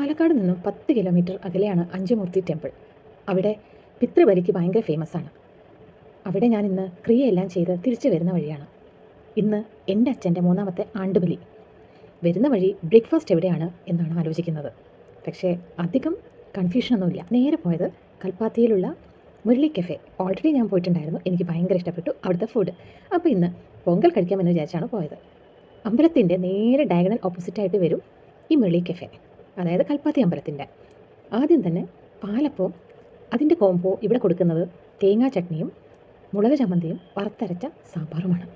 പാലക്കാട് നിന്നും 10 കിലോമീറ്റർ അകലെയാണ് അഞ്ചുമൂർത്തി ടെമ്പിൾ. അവിടെ പിതൃബലിക്ക് ഭയങ്കര ഫേമസ് ആണ്. അവിടെ ഞാൻ ഇന്ന് ക്രിയയെല്ലാം ചെയ്ത് തിരിച്ചു വരുന്ന വഴിയാണ്. ഇന്ന് എൻ്റെ അച്ഛൻ്റെ 3ാമത്തെ ആണ്ടുബലി. വരുന്ന വഴി ബ്രേക്ക്ഫാസ്റ്റ് എവിടെയാണ് എന്നാണ് ആലോചിക്കുന്നത്. പക്ഷേ അധികം കൺഫ്യൂഷനൊന്നുമില്ല. നേരെ പോയത് കൽപ്പാത്തിയിലുള്ള മുരളി കഫേ. ഓൾറെഡി ഞാൻ പോയിട്ടുണ്ടായിരുന്നു. എനിക്ക് ഭയങ്കര ഇഷ്ടപ്പെട്ടു അവിടുത്തെ ഫുഡ്. അപ്പോൾ ഇന്ന് പൊങ്കൽ കഴിക്കാമെന്ന് വിചാരിച്ചാണ് പോയത്. അമ്പലത്തിൻ്റെ നേരെ ഡയഗണൽ ഓപ്പോസിറ്റായിട്ട് വരും ഈ മുരളി കഫേ, അതായത് കൽപ്പാത്തി അമ്പലത്തിൻ്റെ. ആദ്യം തന്നെ പാലപ്പവും അതിൻ്റെ കോംബോ ഇവിടെ കൊടുക്കുന്നത് തേങ്ങാ ചട്നിയും മുളക് ചമ്മന്തിയും വറുത്തരച്ച സാമ്പാറുമാണ്.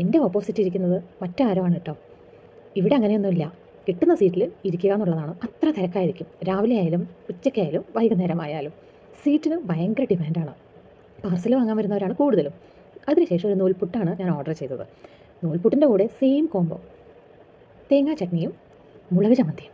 എൻ്റെ ഓപ്പോസിറ്റ് ഇരിക്കുന്നത് മറ്റാരുമാണ് കേട്ടോ. ഇവിടെ അങ്ങനെയൊന്നുമില്ല. കിട്ടുന്ന സീറ്റിൽ ഇരിക്കുക എന്നുള്ളതാണ്. അത്ര തിരക്കായിരിക്കും. രാവിലെ ആയാലും ഉച്ചയ്ക്കായാലും വൈകുന്നേരമായാലും സീറ്റിന് ഭയങ്കര ഡിമാൻഡാണ്. പാർസൽ വാങ്ങാൻ വരുന്നവരാണ് കൂടുതലും. അതിനുശേഷം ഒരു നൂൽപുട്ടാണ് ഞാൻ ഓർഡർ ചെയ്തത്. നൂൽപുട്ടിൻ്റെ കൂടെ സെയിം കോംബോ തേങ്ങാ ചട്നിയും മുളക് ചമ്മന്തിയും.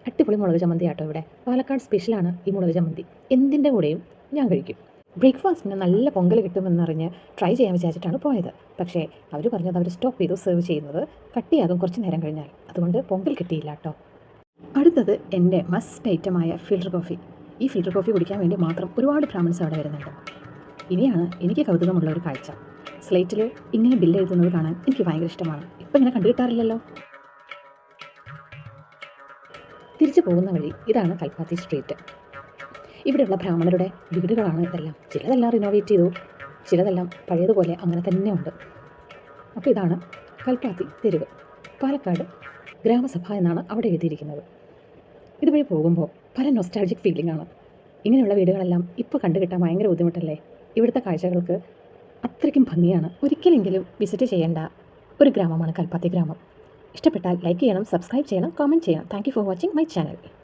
അടിപൊളി മുളക് ചമ്മന്തി ആട്ടോ ഇവിടെ. പാലക്കാട് സ്പെഷ്യലാണ് ഈ മുളക് ചമ്മന്തി. എന്തിൻ്റെ കൂടെയും ഞാൻ കഴിക്കും. ബ്രേക്ക്ഫാസ്റ്റിന് നല്ല പൊങ്കൽ കിട്ടുമെന്നറിഞ്ഞ് ട്രൈ ചെയ്യാൻ വിചാരിച്ചിട്ടാണ് പോയത്. പക്ഷേ അവർ പറഞ്ഞത് അവർ സ്റ്റോപ്പ് ചെയ്തു സെർവ് ചെയ്യുന്നത് കട്ടിയാകും കുറച്ച് നേരം കഴിഞ്ഞാൽ. അതുകൊണ്ട് പൊങ്കൽ കിട്ടിയില്ല കേട്ടോ. അടുത്തത് എൻ്റെ മസ്റ്റ് ഐറ്റമായ ഫിൽറ്റർ കോഫി. ഈ ഫിൽറ്റർ കോഫി കുടിക്കാൻ വേണ്ടി മാത്രം ഒരുപാട് ബ്രാഹ്മിൻസ് അവിടെ വരുന്നുണ്ട്. ഇനിയാണ് എനിക്ക് കൗതുകമുള്ള ഒരു കാഴ്ച. സ്ലേറ്റിൽ ഇങ്ങനെ ബില്ല് എഴുതുന്നത് കാണാൻ എനിക്ക് ഭയങ്കര ഇഷ്ടമാണ്. ഇപ്പം ഇങ്ങനെ കണ്ടു കിട്ടാറില്ലല്ലോ. തിരിച്ചു പോകുന്ന വഴി ഇതാണ് കൽപ്പാത്തി സ്ട്രീറ്റ്. ഇവിടെയുള്ള ബ്രാഹ്മണരുടെ വീടുകളാണ് ഇതെല്ലാം. ചിലതെല്ലാം റിനോവേറ്റ് ചെയ്തു, ചിലതെല്ലാം പഴയതുപോലെ അങ്ങനെ തന്നെ ഉണ്ട്. അപ്പോൾ ഇതാണ് കൽപ്പാത്തി തെരുവ്. പാലക്കാട് ഗ്രാമസഭ എന്നാണ് അവിടെ എഴുതിയിരിക്കുന്നത്. ഇതുവഴി പോകുമ്പോൾ പല നൊസ്റ്റാൾജിക് ഫീലിംഗ് ആണ്. ഇങ്ങനെയുള്ള വീടുകളെല്ലാം ഇപ്പോൾ കണ്ടു കിട്ടാൻ ഭയങ്കര ബുദ്ധിമുട്ടല്ലേ. ഇവിടുത്തെ കാഴ്ചകൾക്ക് അത്രയ്ക്കും ഭംഗിയാണ്. ഒരിക്കലെങ്കിലും വിസിറ്റ് ചെയ്യേണ്ട ഒരു ഗ്രാമമാണ് കൽപ്പാത്തി ഗ്രാമം. ഇഷ്ടപ്പെട്ടാൽ ലൈക്ക് ചെയ്യണം, സബ്സ്ക്രൈബ് ചെയ്യണം, കമൻറ്റ് ചെയ്യണം. Thank you for watching my channel.